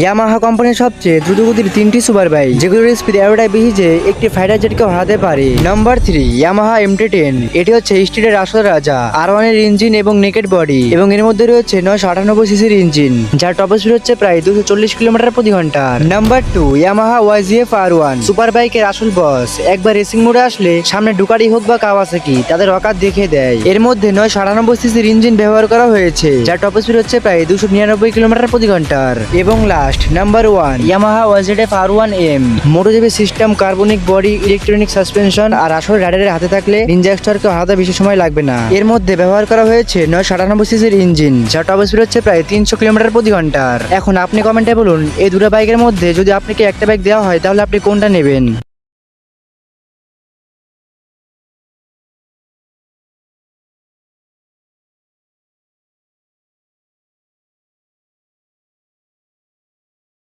Yamaha কোম্পানির সবচেয়ে দ্রুতগতির তিনটি সুপার বাইক যেগুলোর স্পিড এতটাই বেশি যে একটি ফাইটার জেটকে হারাতে পারে। Number 3, Yamaha MT-10। এটি হচ্ছে স্টিলের আসল রাজা, R1 এর ইঞ্জিন এবং নেকেড বডি, এবং এর মধ্যে রয়েছে 998 সিসির ইঞ্জিন, যার টপ স্পিড হচ্ছে প্রায় 240 কিলোমিটার প্রতি ঘন্টা। Number 2, Yamaha YZF R1। Super বাইকের আসল বস। একবার রেসিং মোডে আসলে সামনে ডুকাটি হোক বা কাওয়াসাকি তাদের অকাত দেখিয়ে দেয়। এর মধ্যে 998 সিসির ইঞ্জিন ব্যবহার করা হয়েছে, যার টপ স্পিড হচ্ছে প্রায় 299 কিলোমিটার প্রতি ঘন্টার। এবং number 1, Yamaha YZF R1M। MotoGP system, carbonic body, electronic suspension আর আসল রাইডারের হাতে থাকলে নিনজা এক্সটারকে হারাতে বেশি সময় লাগবে না। এর মধ্যে ব্যবহার করা হয়েছে 998 সিসির ইঞ্জিন, যার টপ স্পিড হচ্ছে প্রায় 300 কিলোমিটার প্রতি ঘন্টার। এখন আপনি কমেন্টে বলুন, এই দুটো বাইকের মধ্যে যদি আপনাকে একটা বাইক দেওয়া হয় তাহলে আপনি কোনটা নেবেন?